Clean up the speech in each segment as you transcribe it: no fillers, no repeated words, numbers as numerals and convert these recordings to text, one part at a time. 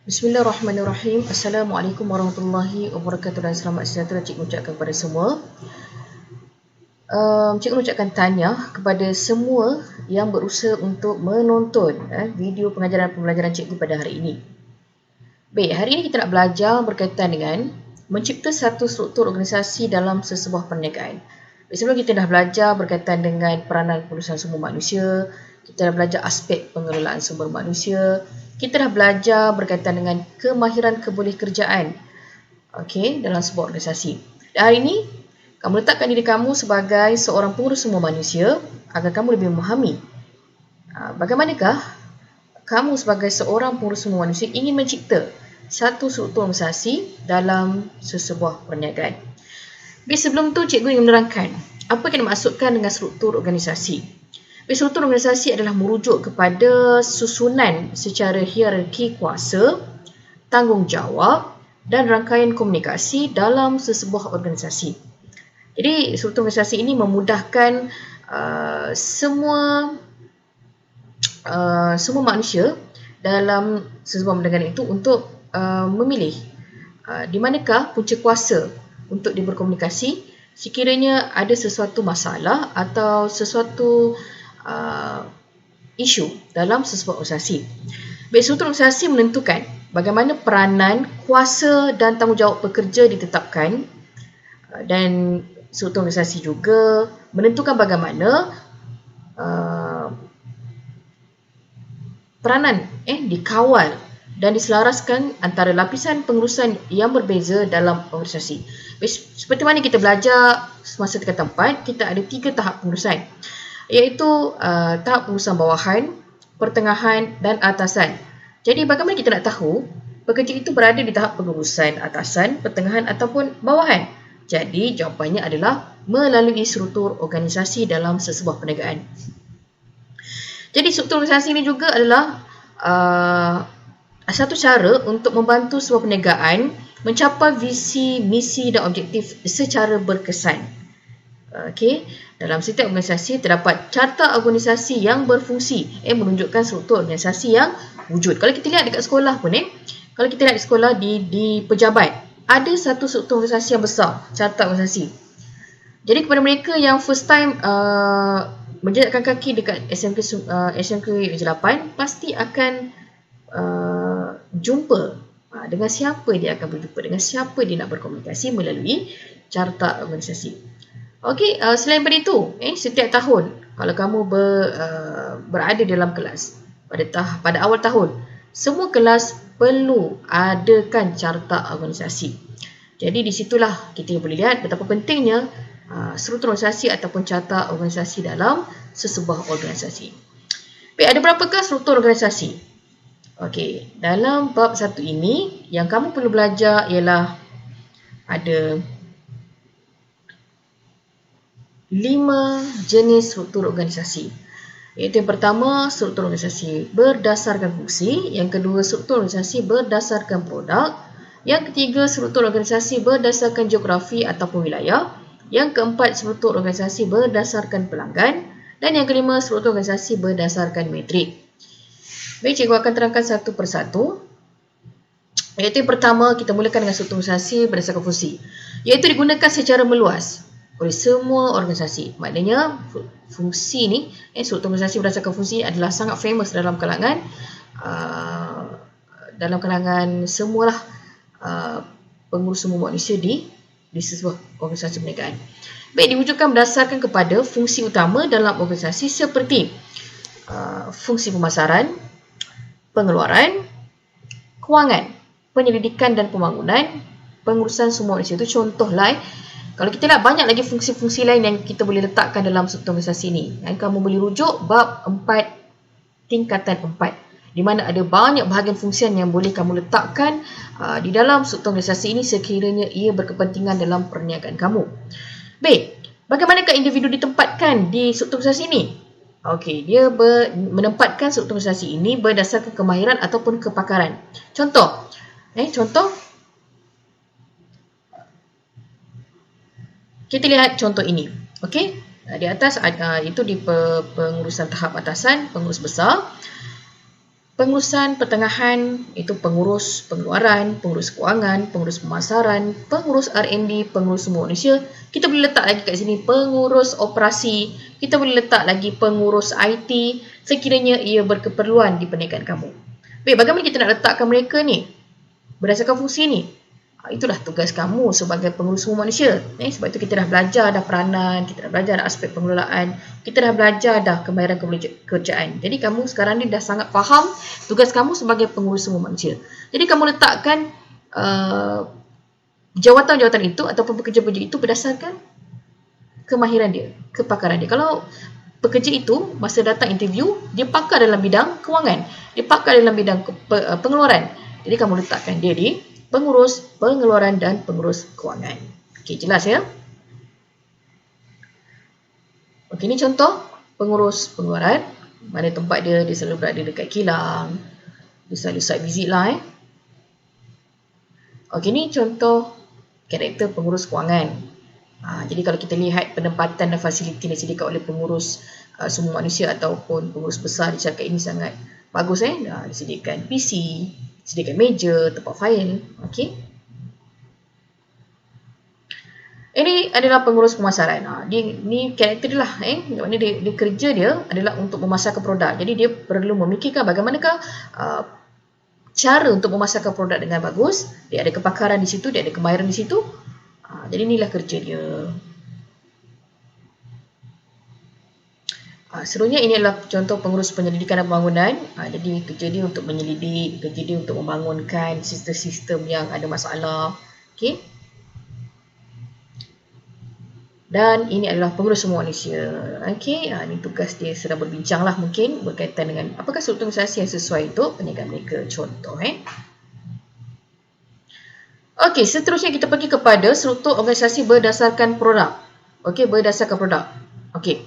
Bismillahirrahmanirrahim. Assalamualaikum warahmatullahi wabarakatuh dan selamat sejahtera cikgu ucapkan kepada semua. Cikgu ucapkan tahniah kepada semua yang berusaha untuk menonton video pengajaran pembelajaran cikgu pada hari ini. Baik, hari ini kita nak belajar berkaitan dengan mencipta satu struktur organisasi dalam sesebuah perniagaan. Sebelum kita dah belajar berkaitan dengan peranan pengurusan sumber manusia, kita dah belajar aspek pengelolaan sumber manusia, kita dah belajar berkaitan dengan kemahiran kebolehkerjaan dalam sebuah organisasi. Dan hari ini, kamu letakkan diri kamu sebagai seorang pengurus sumber manusia agar kamu lebih memahami bagaimanakah kamu sebagai seorang pengurus sumber manusia ingin mencipta satu struktur organisasi dalam sesebuah perniagaan. Tapi sebelum tu, cikgu ingin menerangkan apa yang dimaksudkan dengan struktur organisasi. Struktur organisasi adalah merujuk kepada susunan secara hierarki kuasa, tanggungjawab dan rangkaian komunikasi dalam sesebuah organisasi. Jadi, struktur organisasi ini memudahkan semua manusia dalam sesebuah perniagaan itu untuk memilih di manakah punca kuasa untuk dia berkomunikasi sekiranya ada sesuatu masalah atau sesuatu isu dalam sesebuah organisasi. Struktur organisasi menentukan bagaimana peranan, kuasa dan tanggungjawab pekerja ditetapkan, dan struktur organisasi juga menentukan bagaimana peranan dikawal dan diselaraskan antara lapisan pengurusan yang berbeza dalam organisasi. Seperti mana kita belajar semasa tingkatan 4, kita ada 3 tahap pengurusan, iaitu tahap pengurusan bawahan, pertengahan dan atasan. Jadi bagaimana kita nak tahu pekerja itu berada di tahap pengurusan atasan, pertengahan ataupun bawahan? Jadi jawapannya adalah melalui struktur organisasi dalam sesebuah perniagaan. Jadi struktur organisasi ini juga adalah satu cara untuk membantu sebuah perniagaan mencapai visi, misi dan objektif secara berkesan. Dalam setiap organisasi terdapat carta organisasi yang berfungsi menunjukkan struktur organisasi yang wujud. Kalau kita lihat dekat sekolah pun kalau kita lihat di sekolah di pejabat, ada satu struktur organisasi yang besar, carta organisasi. Jadi kepada mereka yang first time menjejakkan kaki dekat SMK Negeri 8, pasti akan jumpa dengan siapa dia akan berjumpa, dengan siapa dia nak berkomunikasi melalui carta organisasi. Selain daripada itu, setiap tahun kalau kamu berada dalam kelas pada awal tahun, semua kelas perlu adakan carta organisasi. Jadi di situlah kita boleh lihat betapa pentingnya struktur organisasi ataupun carta organisasi dalam sesebuah organisasi. Baik, ada berapakah struktur organisasi? Dalam bab 1 ini yang kamu perlu belajar ialah ada 5 jenis struktur organisasi. Iaitu yang pertama, struktur organisasi berdasarkan fungsi. Yang kedua, struktur organisasi berdasarkan produk. Yang ketiga, struktur organisasi berdasarkan geografi ataupun wilayah. Yang keempat, struktur organisasi berdasarkan pelanggan. Dan yang kelima, struktur organisasi berdasarkan metrik. Baik, cikgu akan terangkan satu persatu. Iaitu yang pertama, kita mulakan dengan struktur organisasi berdasarkan fungsi. Iaitu digunakan secara meluas oleh semua organisasi. Maknanya fungsi ni, struktur organisasi berdasarkan fungsi adalah sangat famous dalam kalangan semualah pengurus sumber manusia di sebuah organisasi perniagaan. Baik, diwujudkan berdasarkan kepada fungsi utama dalam organisasi seperti fungsi pemasaran, pengeluaran, kewangan, penyelidikan dan pembangunan, pengurusan sumber manusia. Itu contohlah. Kalau kita lihat banyak lagi fungsi-fungsi lain yang kita boleh letakkan dalam struktur organisasi ini. Kamu boleh rujuk bab 4 tingkatan 4, di mana ada banyak bahagian fungsian yang boleh kamu letakkan di dalam struktur organisasi ini sekiranya ia berkepentingan dalam perniagaan kamu. Baik, bagaimanakah individu ditempatkan di struktur organisasi ini? Dia menempatkan struktur organisasi ini berdasarkan kemahiran ataupun kepakaran. Contoh, kita lihat contoh ini. Di atas itu di pengurusan tahap atasan, pengurus besar. Pengurusan pertengahan itu pengurus pengeluaran, pengurus kewangan, pengurus pemasaran, pengurus R&D, pengurus sumber manusia. Kita boleh letak lagi kat sini pengurus operasi. Kita boleh letak lagi pengurus IT sekiranya ia berkeperluan di perniagaan kamu. Baik, bagaimana kita nak letakkan mereka ni? Berdasarkan fungsi ni. Itulah tugas kamu sebagai pengurus sumber manusia. Sebab itu kita dah belajar dah peranan, kita dah belajar dah aspek pengelolaan, kita dah belajar dah kemahiran kerjaan. Jadi kamu sekarang ni dah sangat faham tugas kamu sebagai pengurus sumber manusia. Jadi kamu letakkan jawatan-jawatan itu ataupun pekerja-pekerja itu berdasarkan kemahiran dia, kepakaran dia. Kalau pekerja itu masa datang interview, dia pakar dalam bidang kewangan, dia pakar dalam bidang pengeluaran. Jadi kamu letakkan dia di pengurus pengeluaran dan pengurus kewangan. Okey, jelas ya? Okey, ini contoh pengurus pengeluaran. Mana tempat dia selalu berada dekat kilang. Dia selalu site visit lah. Okey, ini contoh karakter pengurus kewangan. Jadi kalau kita lihat penempatan dan fasiliti yang disediakan oleh pengurus sumber manusia ataupun pengurus besar di syarikat ini sangat bagus. Disediakan PC, disediakan meja, tempat fail. Okey. Ini adalah pengurus pemasaran. Ni karakter dia lah. Maksudnya dia kerja dia adalah untuk memasarkan produk. Jadi dia perlu memikirkan bagaimanakah cara untuk memasarkan produk dengan bagus. Dia ada kepakaran di situ, dia ada kemahiran di situ. Jadi inilah kerja dia. Seterusnya ini adalah contoh pengurus penyelidikan dan pembangunan. Jadi kerja dia untuk menyelidik, kerja dia untuk membangunkan sistem-sistem yang ada masalah. Okey. Dan ini adalah pengurus sumber manusia. Okey, ini tugas dia sedang berbincang lah mungkin berkaitan dengan apakah struktur organisasi yang sesuai untuk perniagaan mereka. Contoh. Okey, seterusnya kita pergi kepada struktur organisasi berdasarkan produk. Okey, berdasarkan produk. Okey.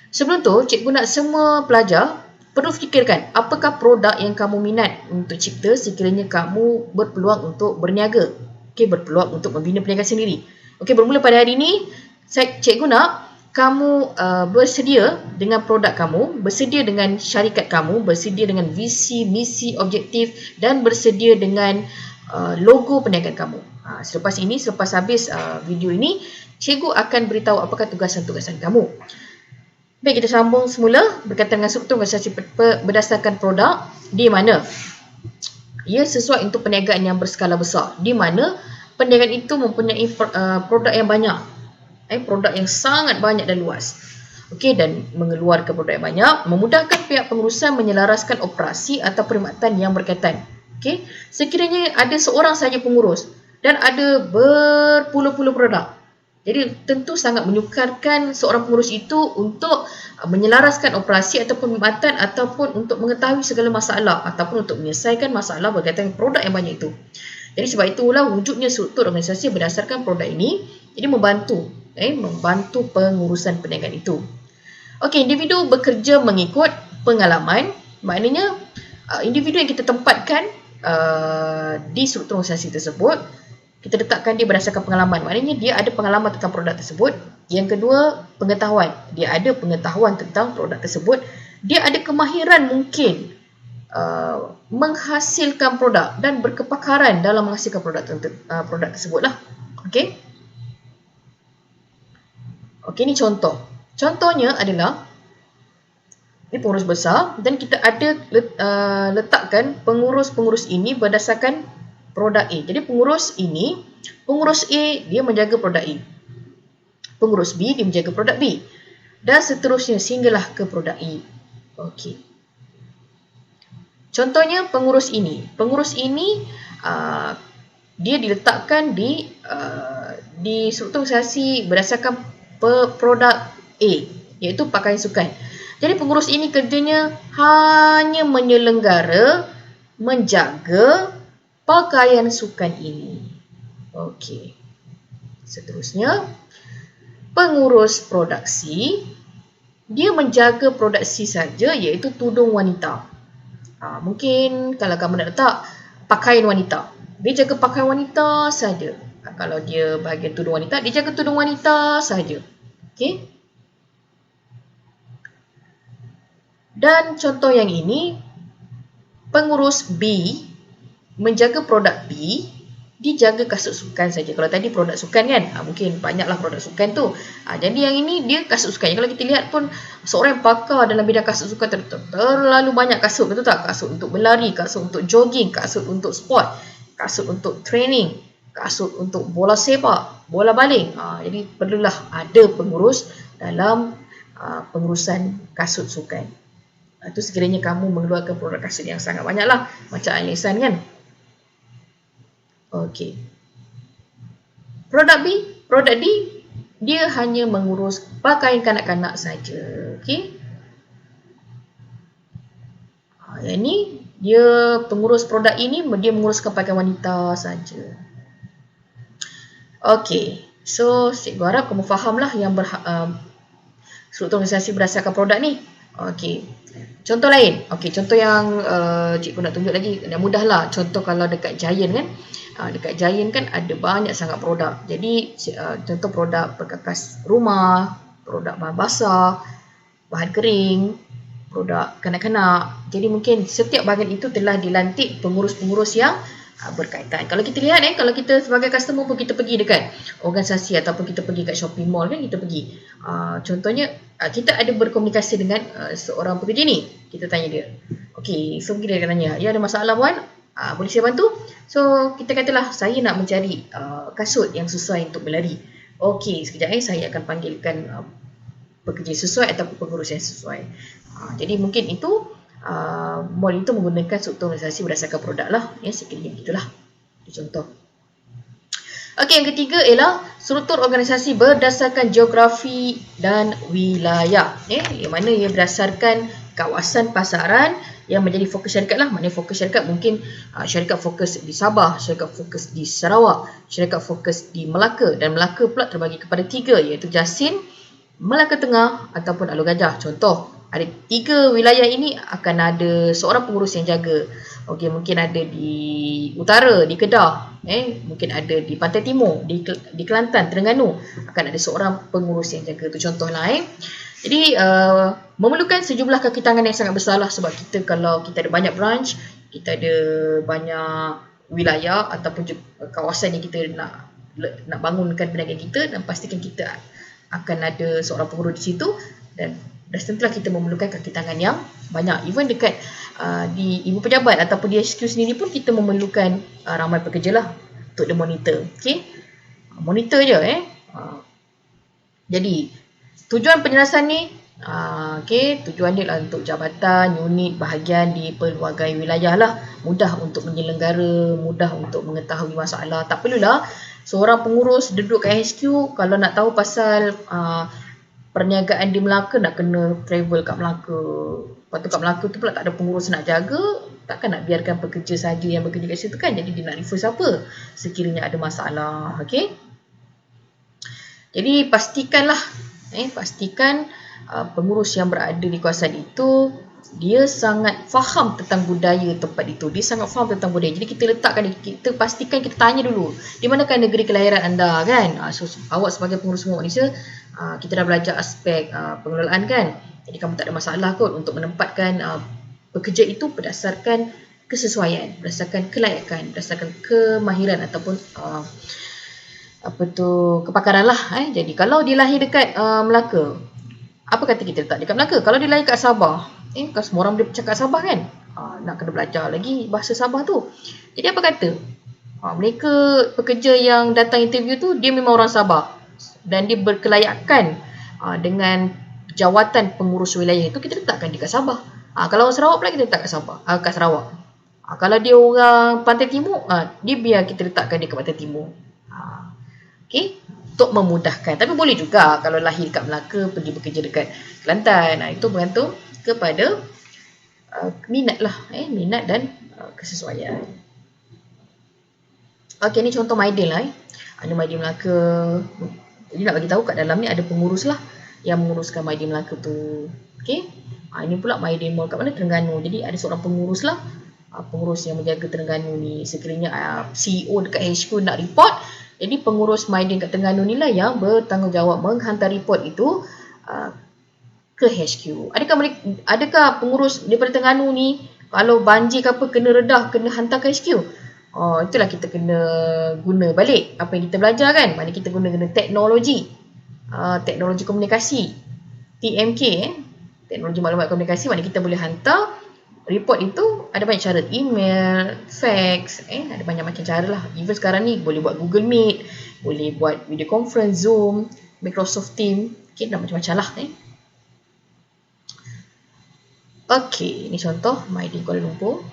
Sebelum tu, cikgu nak semua pelajar perlu fikirkan apakah produk yang kamu minat untuk cipta sekiranya kamu berpeluang untuk berniaga. Okey, berpeluang untuk membina perniagaan sendiri. Okey, bermula pada hari ini, cikgu nak kamu bersedia dengan produk kamu, bersedia dengan syarikat kamu, bersedia dengan visi, misi, objektif dan bersedia dengan logo perniagaan kamu. Selepas habis video ini, cikgu akan beritahu apakah tugasan-tugasan kamu. Baik, kita sambung semula berkaitan dengan struktur organisasi berdasarkan produk. Di mana ia sesuai untuk perniagaan yang berskala besar. Di mana perniagaan itu mempunyai produk yang banyak. Produk yang sangat banyak dan luas. Okey, dan mengeluarkan produk yang banyak memudahkan pihak pengurusan menyelaraskan operasi atau perkhidmatan yang berkaitan. Okey, sekiranya ada seorang sahaja pengurus dan ada berpuluh-puluh produk. Jadi tentu sangat menyukarkan seorang pengurus itu untuk menyelaraskan operasi ataupun perkhidmatan ataupun untuk mengetahui segala masalah ataupun untuk menyelesaikan masalah berkaitan dengan produk yang banyak itu. Jadi sebab itulah wujudnya struktur organisasi berdasarkan produk ini. Jadi membantu pengurusan perniagaan itu. Okey, individu bekerja mengikut pengalaman. Maknanya individu yang kita tempatkan di struktur organisasi tersebut, kita letakkan dia berdasarkan pengalaman. Maknanya dia ada pengalaman tentang produk tersebut. Yang kedua, pengetahuan. Dia ada pengetahuan tentang produk tersebut. Dia ada kemahiran mungkin menghasilkan produk dan berkepakaran dalam menghasilkan produk tersebut lah. Okey. Okey, ini contoh. Contohnya adalah ini pengurus besar dan kita ada letakkan pengurus-pengurus ini berdasarkan produk A. Jadi pengurus A dia menjaga produk A. Pengurus B dia menjaga produk B. Dan seterusnya sehinggalah ke produk E. Okey. Contohnya pengurus ini. Pengurus ini dia diletakkan di struktur organisasi berdasarkan produk A, iaitu pakaian sukan. Jadi pengurus ini kerjanya hanya menyelenggara, menjaga pakaian sukan ini. Okey. Seterusnya, pengurus produksi, dia menjaga produksi saja, iaitu tudung wanita. Mungkin kalau kamu nak letak pakaian wanita, dia jaga pakaian wanita saja. Kalau dia bahagian tudung wanita, dia jaga tudung wanita saja. Okey. Dan contoh yang ini, pengurus B menjaga produk B, dia jaga kasut sukan saja. Kalau tadi produk sukan kan, mungkin banyaklah produk sukan tu. Jadi yang ini dia kasut sukan. Kalau kita lihat pun seorang yang pakar dalam bidang kasut sukan terlalu banyak kasut, betul tak? Kasut untuk berlari, kasut untuk jogging, kasut untuk sport, kasut untuk training, kasut untuk bola sepak, bola baling. Jadi perlulah ada pengurus dalam pengurusan kasut sukan. Itu sekiranya kamu mengeluarkan produk kasut yang sangat banyak lah, macam Alisan kan. Okey. Produk B, produk D, dia hanya mengurus pakaian kanak-kanak saja. Okey. Yang ni dia pengurus produk ini dia menguruskan pakaian wanita saja. Okey. So, cikgu harap kamu fahamlah yang struktur organisasi berdasarkan produk ni. Okey. Contoh lain. Okey, contoh yang cikgu nak tunjuk lagi yang mudah lah. Contoh kalau dekat Giant kan. Dekat Giant kan ada banyak sangat produk. Jadi contoh produk perkakas rumah, produk bahan basah, bahan kering, produk kanak-kanak. Jadi mungkin setiap bahagian itu telah dilantik pengurus-pengurus yang berkaitan. Kalau kita lihat kalau kita sebagai customer pun kita pergi dekat organisasi ataupun kita pergi kat shopping mall kan, kita pergi. Contohnya kita ada berkomunikasi dengan seorang pekerja ni. Kita tanya dia. Okey, so kita akan tanya, ya ada masalah puan? Boleh saya bantu? So kita katalah saya nak mencari kasut yang sesuai untuk berlari. Okey, sekejap saya akan panggilkan pekerja sesuai ataupun pengurus yang sesuai. Jadi mungkin itu mall itu menggunakan struktur organisasi berdasarkan produk lah. Sekiranya begitulah. Itu contoh. Okey, yang ketiga ialah struktur organisasi berdasarkan geografi dan wilayah. Yang mana ia berdasarkan kawasan pasaran yang menjadi fokus syarikat lah. Maknanya fokus syarikat mungkin syarikat fokus di Sabah, syarikat fokus di Sarawak, syarikat fokus di Melaka. Dan Melaka pula terbagi kepada 3, iaitu Jasin, Melaka Tengah ataupun Alor Gajah. Contoh, ada 3 wilayah ini akan ada seorang pengurus yang jaga. Okey, mungkin ada di utara, di Kedah, mungkin ada di Pantai Timur, di Kelantan, Terengganu, akan ada seorang pengurus yang jaga. Itu contohlah. Jadi memerlukan sejumlah kaki tangan yang sangat besar lah, sebab kita kalau kita ada banyak branch, kita ada banyak wilayah ataupun kawasan yang kita nak bangunkan perniagaan kita, dan pastikan kita akan ada seorang pengurus di situ, dan tentulah kita memerlukan kaki tangan yang banyak. Even dekat di ibu pejabat ataupun di HQ sendiri pun kita memerlukan ramai pekerja lah untuk dia monitor. Okey, monitor je. Jadi tujuan penjelasan ni, tujuan dia lah untuk jabatan, unit, bahagian di pelbagai wilayah lah. Mudah untuk menyelenggara, mudah untuk mengetahui masalah. Tak perlulah seorang pengurus duduk kat HQ, kalau nak tahu pasal perniagaan di Melaka, nak kena travel kat Melaka. Lepas tu kat Melaka tu pula tak ada pengurus nak jaga, takkan nak biarkan pekerja saja yang bekerja kat situ kan. Jadi dia nak refer siapa sekiranya ada masalah. Okey. Jadi pastikanlah, pastikan pengurus yang berada di kawasan itu dia sangat faham tentang budaya tempat itu. Dia sangat faham tentang budaya. Jadi kita letakkan, kita pastikan, kita tanya dulu, di manakah negeri kelahiran anda kan. So awak sebagai pengurus semua Malaysia, kita dah belajar aspek pengelolaan kan. Jadi kamu tak ada masalah kot untuk menempatkan pekerja itu berdasarkan kesesuaian, berdasarkan kelayakan, berdasarkan kemahiran ataupun kepakaran lah. Jadi kalau dia lahir dekat Melaka, apa kata kita letak dekat Melaka? Kalau dia lahir kat Sabah, kan semua orang boleh cakap Sabah kan, nak kena belajar lagi bahasa Sabah tu. Jadi apa kata, mereka pekerja yang datang interview tu dia memang orang Sabah dan dia berkelayakan dengan jawatan pengurus wilayah itu, kita letakkan dekat Sabah. Kalau orang Sarawak pula kita letak kat Sabah, kat Sarawak. Kalau dia orang Pantai Timur, dia biar kita letakkan dia kat Pantai Timur. Okey, untuk memudahkan. Tapi boleh juga kalau lahir kat Melaka pergi bekerja dekat Kelantan. Itu bergantung kepada minat lah, minat dan kesesuaian. Okey, ni contoh MyDeal lah. Ini MyDeal Melaka. Jadi nak bagi tahu kat dalam ni ada pengurus lah yang menguruskan MyDeal Melaka tu. Okey. Ini pula MyDeal Mall kat mana? Terengganu. Jadi ada seorang pengurus lah, pengurus yang menjaga Terengganu ni. Sekiranya CEO dekat HQ nak report, jadi pengurus MyDeal kat Terengganu ni lah yang bertanggungjawab menghantar report itu ke HQ. Adakah pengurus daripada Terengganu ni Kalau banjir ke apa kena redah, kena hantar ke HQ. Oh, itulah kita kena guna balik apa yang kita belajar kan. Mana kita guna teknologi. Teknologi komunikasi. TMK teknologi maklumat komunikasi, mana kita boleh hantar report itu. Ada banyak cara, email, fax, ada banyak macam cara lah. Even sekarang ni boleh buat Google Meet, boleh buat video conference, Zoom, Microsoft Team, dah macam-macam lah. Okey, ini contoh My Day Kuala Lumpur.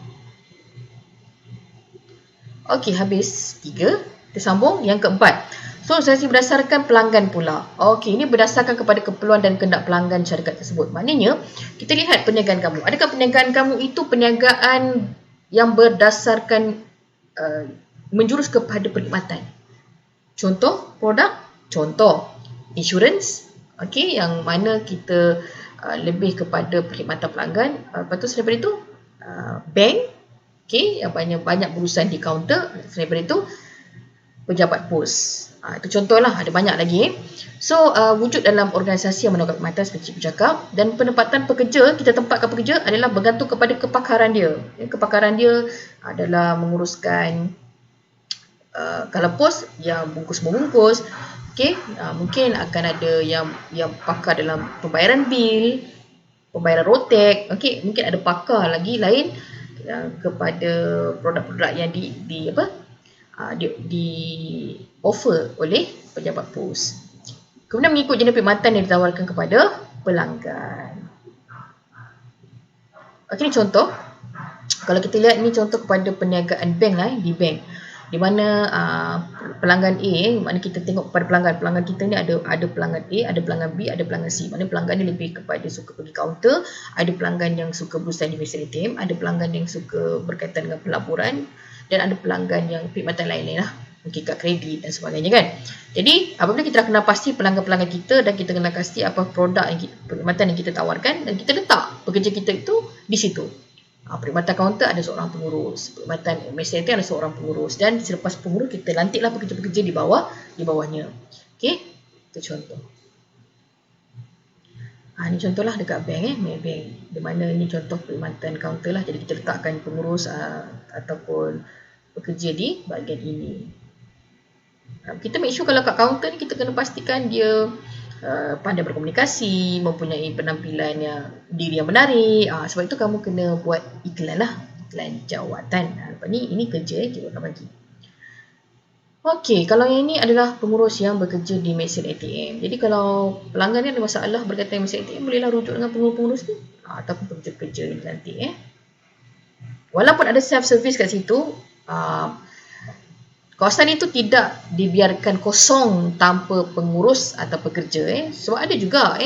Okey, habis 3. Kita sambung yang keempat. So, organisasi berdasarkan pelanggan pula. Okey, ini berdasarkan kepada keperluan dan kehendak pelanggan syarikat tersebut. Maknanya, kita lihat perniagaan kamu. Adakah perniagaan kamu itu perniagaan yang berdasarkan menjurus kepada perkhidmatan? Contoh produk, contoh insurans, okey, yang mana kita lebih kepada perkhidmatan pelanggan. Lepas tu selain daripada itu, bank, okey, yang banyak berurusan di kaunter. Selain daripada itu, pejabat pos. Itu contohlah, ada banyak lagi. So, wujud dalam organisasi yang menolak perkhidmatan seperti cikgu cakap, dan penempatan pekerja, kita tempatkan pekerja adalah bergantung kepada kepakaran dia. Kepakaran dia adalah menguruskan kalau pos yang bungkus-membungkus, okey, mungkin akan ada yang pakar dalam pembayaran bil, pembayaran rotek, okey, mungkin ada pakar lagi lain kepada produk-produk yang di offer oleh pejabat pos. Kemudian mengikut jenis perkhidmatan yang ditawarkan kepada pelanggan. Okey, ni contoh. Kalau kita lihat ni contoh kepada perniagaan bank lah, di bank. Di mana pelanggan A, mana kita tengok kepada pelanggan kita ni ada pelanggan A, ada pelanggan B, ada pelanggan C. Mana pelanggan ni lebih kepada suka pergi kaunter, ada pelanggan yang suka berurusan di mesin ATM, ada pelanggan yang suka berkaitan dengan pelaburan, dan ada pelanggan yang perkhidmatan lain-lain lah, mungkin kad kredit dan sebagainya kan. Jadi apabila kita dah kenal pasti pelanggan-pelanggan kita dan kita kenal pasti apa produk yang perkhidmatan yang kita tawarkan, dan kita letak pekerja kita itu di situ. Perkhidmatan kaunter ada seorang pengurus, perkhidmatan mesin ATM ada seorang pengurus, dan selepas pengurus kita lantiklah pekerja-pekerja di bawahnya. Okey, itu contoh. Ini contohlah dekat bank bank. Di mana ini contoh perkhidmatan kaunter lah. Jadi kita letakkan pengurus ataupun pekerja di bahagian ini. Kita make sure kalau kat kaunter ni kita kena pastikan dia pandai berkomunikasi, mempunyai penampilan yang diri yang menarik. Sebab itu kamu kena buat iklan lah, iklan jawatan. Lepas ni ini kerja kita akan bagi. Okey, kalau yang ini adalah pengurus yang bekerja di mesin ATM. Jadi kalau pelanggan ni ada masalah berkaitan dengan mesin ATM, bolehlah rujuk dengan pengurus-pengurus ni ataupun pekerja-pekerja yang dilantik. Walaupun ada self-service kat situ, kawasan itu tidak dibiarkan kosong tanpa pengurus atau pekerja. Sebab ada juga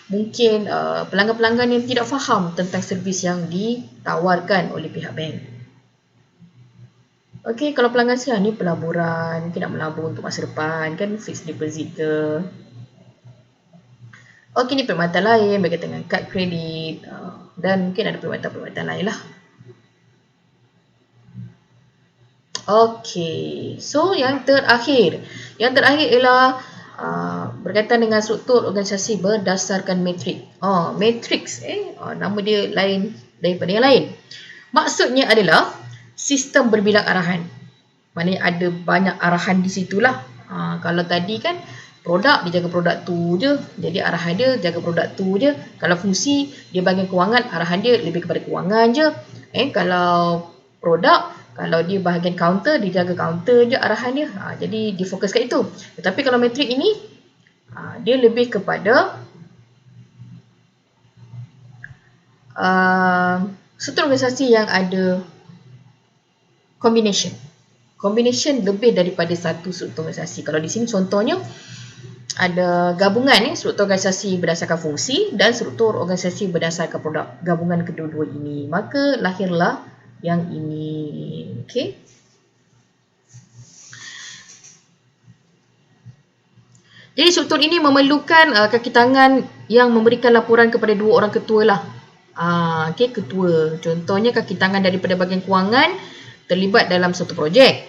mungkin pelanggan-pelanggan yang tidak faham tentang servis yang ditawarkan oleh pihak bank. Okey, kalau pelanggan sekarang ni pelaburan, mungkin nak melabur untuk masa depan kan, fixed deposit ke. Okey, ni perkhidmatan lain berkaitan dengan kad kredit, dan mungkin ada perkhidmatan lain lah. Okey, so yang terakhir ialah berkaitan dengan struktur organisasi berdasarkan matrik. Matrix, nama dia lain daripada yang lain. Maksudnya adalah sistem berbilang arahan. Maknanya ada banyak arahan di situlah. Kalau tadi kan produk, dia jaga produk tu je, jadi arahan dia jaga produk tu je. Kalau fungsi, dia bahagian kewangan, arahan dia lebih kepada kewangan je. Kalau produk, kalau dia bahagian counter, dia jaga counter je arahan dia. Jadi difokus kat itu. Tetapi kalau matrik ini, dia lebih kepada struktur organisasi yang ada combination. Combination lebih daripada satu struktur organisasi. Kalau di sini contohnya ada gabungan struktur organisasi berdasarkan fungsi dan struktur organisasi berdasarkan produk. Gabungan kedua-dua ini, maka lahirlah yang ini. Okey. Jadi struktur ini memerlukan kaki tangan yang memberikan laporan kepada dua orang ketua lah. Okey, ketua. Contohnya kaki tangan daripada bahagian kewangan terlibat dalam satu projek.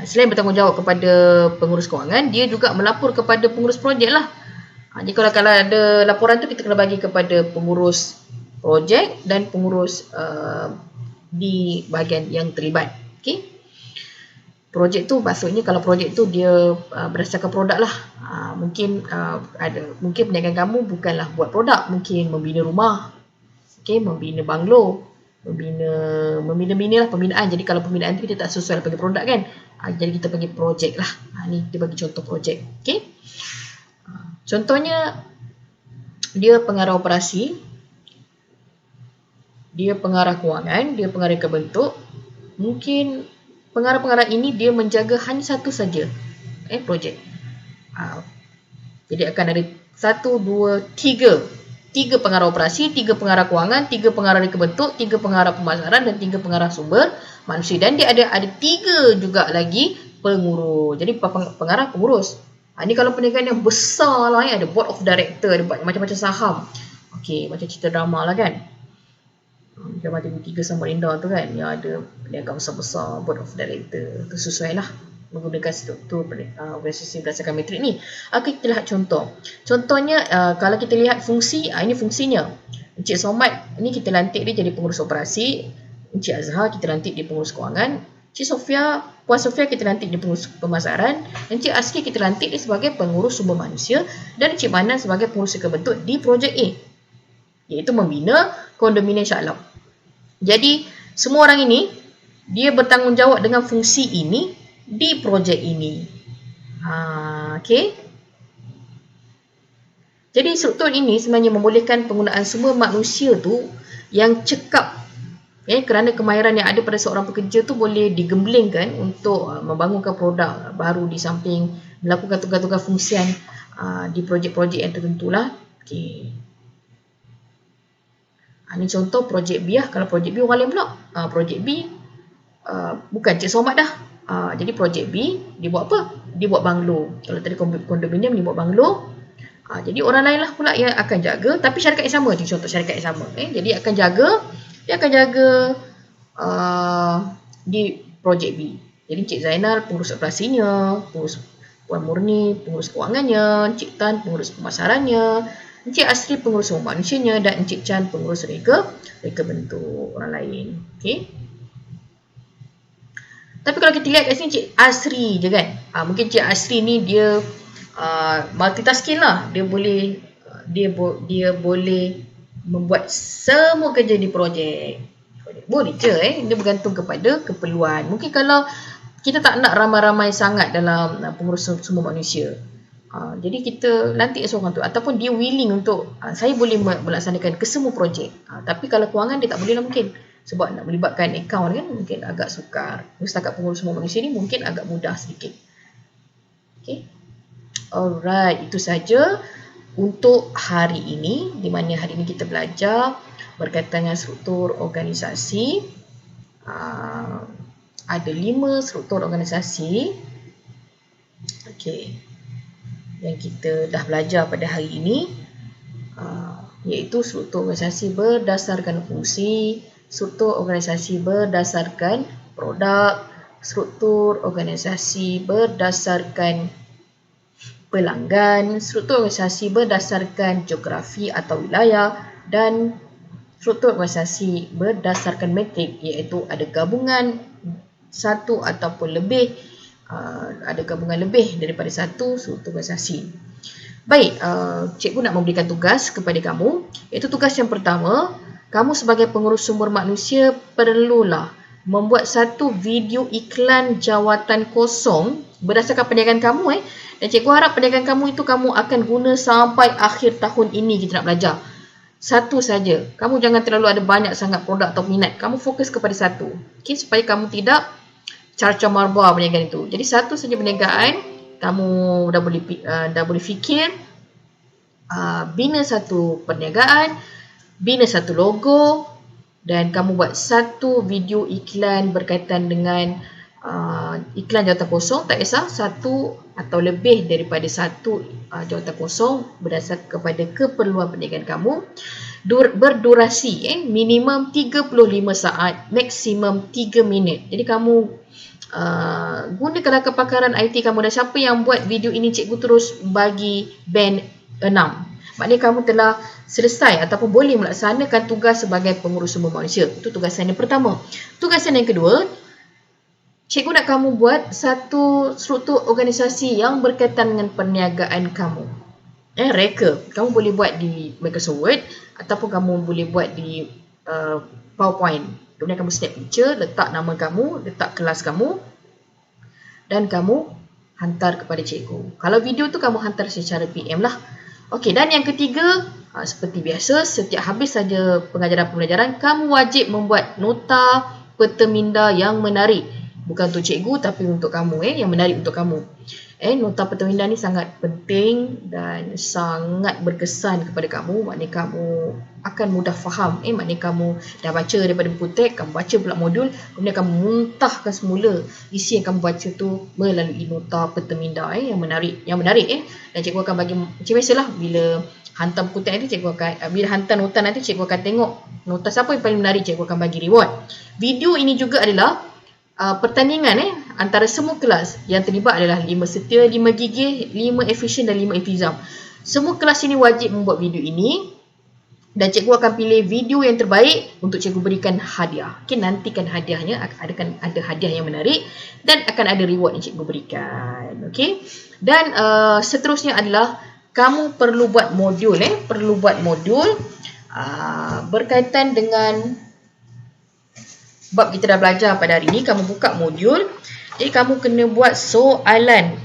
Selain bertanggungjawab kepada pengurus kewangan, dia juga melapor kepada pengurus projek lah. Jadi kalau ada laporan tu, kita kena bagi kepada pengurus projek dan pengurus di bahagian yang terlibat. Okey. Projek tu maksudnya kalau projek tu dia berdasarkan produk lah. Mungkin mungkin perniagaan kamu bukanlah buat produk, mungkin membina rumah, okey, membina banglo, membina lah pembinaan. Jadi kalau pembinaan tu kita tak sesuai panggil produk kan. Jadi kita panggil projek lah. Ni dia bagi contoh projek. Okey. Contohnya dia pengarah operasi, dia pengarah kewangan, dia pengarah kebentuk. Mungkin pengarah-pengarah ini dia menjaga hanya satu saja projek. Jadi akan ada 1, 2, 3 pengarah operasi, 3 pengarah kewangan, 3 pengarah kebentuk, 3 pengarah pemasaran dan 3 pengarah sumber manusia. Dan dia ada 3 juga lagi pengurus. Jadi pengarah pengurus. Ini kalau perniagaan yang besar lah, ada board of director, ada macam-macam saham. Okey, macam cerita drama lah kan. Macam ada 3 Samarinda tu kan, yang ada perniagaan besar-besar, board of director. Itu sesuai lah menggunakan struktur organisasi berdasarkan metrik ni. Okey, kita lihat contoh. Contohnya kalau kita lihat fungsi, ini fungsinya. Encik Somad ni kita lantik dia jadi pengurus operasi. Encik Azhar kita lantik dia pengurus kewangan. Encik Sofia, Puan Sofia kita lantik dia pengurus pemasaran. Encik Aski kita lantik dia sebagai pengurus sumber manusia. Dan Encik Manan sebagai pengurus kebentuk di projek A, iaitu membina kondominium Shah Alam. Jadi semua orang ini dia bertanggungjawab dengan fungsi ini di projek ini. Okey. Jadi struktur ini sebenarnya membolehkan penggunaan sumber manusia tu yang cekap. Kerana kemahiran yang ada pada seorang pekerja tu boleh digemblengkan untuk membangunkan produk baru di samping melakukan tugas-tugas fungsian di projek-projek yang tertentulah. Okey. Ini contoh projek B lah. Kalau projek B orang lain pula. Projek B bukan Cik Somad dah. Jadi projek B dia buat apa? Dia buat banglo. Kalau tadi kondominium dia buat banglo. Jadi orang lain lah pula yang akan jaga, tapi syarikat yang sama. Ini contoh syarikat yang sama. Jadi dia akan jaga di projek B. Jadi Cik Zainal pengurus operasinya, pengurus Puan Murni pengurus kewangannya, Encik Tan pengurus pemasarannya, Encik Asri pengurus sumber manusianya dan Encik Chan pengurus reka bentuk orang lain. Okey. Tapi kalau kita lihat kat sini Encik Asri je kan. Mungkin Encik Asri ni dia multitasking lah. Dia boleh membuat semua kerja di projek. Boleh je Dia bergantung kepada keperluan. Mungkin kalau kita tak nak ramai-ramai sangat dalam pengurus sumber manusia, jadi kita lantik seorang tu, ataupun dia willing untuk saya boleh melaksanakan ke semua projek. Tapi kalau kewangan dia tak boleh lah mungkin, sebab nak melibatkan akaun kan mungkin agak sukar. Setakat pengurus sumber manusia ni mungkin agak mudah sedikit. Okay. Alright, itu saja untuk hari ini, di mana hari ini kita belajar berkaitan dengan struktur organisasi. Ada 5 struktur organisasi yang kita dah belajar pada hari ini, iaitu struktur organisasi berdasarkan fungsi, struktur organisasi berdasarkan produk, struktur organisasi berdasarkan pelanggan, struktur organisasi berdasarkan geografi atau wilayah, dan struktur organisasi berdasarkan metrik, iaitu ada gabungan satu ataupun lebih, ada gabungan lebih daripada satu struktur organisasi. Baik, cikgu nak memberikan tugas kepada kamu, iaitu tugas yang pertama. Kamu sebagai pengurus sumber manusia perlulah membuat satu video iklan jawatan kosong berdasarkan perniagaan kamu. Dan cikgu harap perniagaan kamu itu kamu akan guna sampai akhir tahun ini. Kita nak belajar satu saja. Kamu jangan terlalu ada banyak sangat produk atau minat. Kamu fokus kepada satu. Okay, supaya kamu tidak carca marba perniagaan itu. Jadi satu saja perniagaan, kamu dah boleh fikir, bina satu perniagaan, bina satu logo, dan kamu buat satu video iklan berkaitan dengan iklan jawatan kosong. Tak kisah satu atau lebih daripada satu jawatan kosong berdasarkan kepada keperluan perniagaan kamu. Berdurasi minimum 35 saat, maksimum 3 minit. Jadi kamu gunakanlah kepakaran IT kamu. Dan siapa yang buat video ini, cikgu terus bagi band 6. Maknanya kamu telah selesai ataupun boleh melaksanakan tugas sebagai pengurus sumber manusia. Itu tugasan yang pertama. Tugasan yang kedua, cikgu nak kamu buat satu struktur organisasi yang berkaitan dengan perniagaan kamu. Reka. Kamu boleh buat di Microsoft Word ataupun kamu boleh buat di PowerPoint. Kemudian kamu snap picture, letak nama kamu, letak kelas kamu dan kamu hantar kepada cikgu. Kalau video tu kamu hantar secara PM lah. Okey, dan yang ketiga, seperti biasa, setiap habis saja pengajaran-pembelajaran, kamu wajib membuat nota peta minda yang menarik. Bukan untuk cikgu tapi untuk kamu, yang menarik untuk kamu. Nota peta minda ni sangat penting dan sangat berkesan kepada kamu. Maknanya kamu akan mudah faham. Maknanya kamu dah baca daripada buku teks, kamu baca pula modul, kemudian kamu muntahkan semula isi yang kamu baca tu melalui nota peta minda yang menarik. Dan cikgu akan bagi, macam biasalah, bila hantar buku teks nanti cikgu akan, bila hantar nota nanti cikgu akan tengok nota siapa yang paling menarik, cikgu akan bagi reward. Video ini juga adalah pertandingan antara semua kelas. Yang terlibat adalah 5 setia, 5 gigih, 5 efisien dan 5 iltizam. Semua kelas ini wajib membuat video ini dan cikgu akan pilih video yang terbaik untuk cikgu berikan hadiah. Okay, nantikan hadiahnya, akan ada hadiah yang menarik dan akan ada reward yang cikgu berikan. Okay? Dan seterusnya adalah kamu perlu buat modul. Perlu buat modul berkaitan dengan bab kita dah belajar pada hari ini. Kamu buka modul. Jadi kamu kena buat soalan.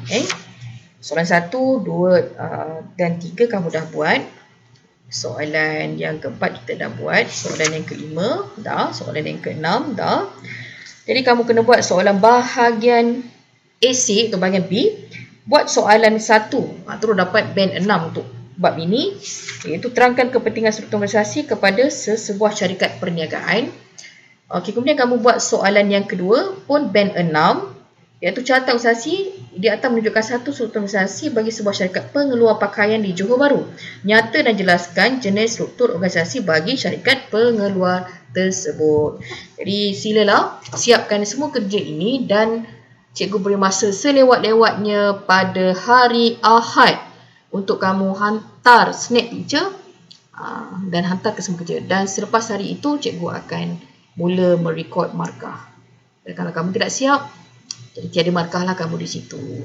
Soalan 1, 2 dan 3 kamu dah buat. Soalan yang keempat kita dah buat. Soalan yang kelima dah. Soalan yang keenam dah. Jadi kamu kena buat soalan bahagian AC atau bahagian B. Buat soalan 1. Terus dapat band 6 untuk bab ini. Iaitu terangkan kepentingan struktur organisasi kepada sesebuah syarikat perniagaan. Okey, kemudian kamu buat soalan yang kedua pun band 6, iaitu carta organisasi di atas menunjukkan satu struktur organisasi bagi sebuah syarikat pengeluar pakaian di Johor Bahru. Nyata dan jelaskan jenis struktur organisasi bagi syarikat pengeluar tersebut. Jadi silalah siapkan semua kerja ini dan cikgu beri masa selewat-lewatnya pada hari Ahad untuk kamu hantar snap picture dan hantar ke semua kerja. Dan selepas hari itu cikgu akan mula merekod markah. Dan kalau kamu tidak siap, jadi tiada markah lah kamu di situ.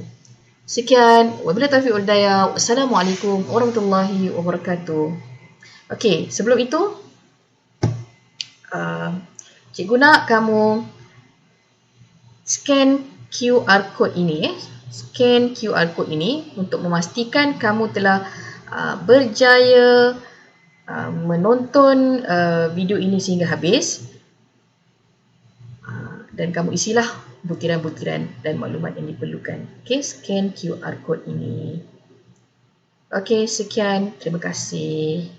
Sekian. Wabillahi taufiq wal hidayah. Wassalamualaikum warahmatullahi wabarakatuh. Okey, sebelum itu, cikgu nak kamu scan QR code ini. Scan QR code ini untuk memastikan kamu telah berjaya menonton video ini sehingga habis. Dan kamu isilah butiran-butiran dan maklumat yang diperlukan. Okey, scan QR code ini. Okey, sekian. Terima kasih.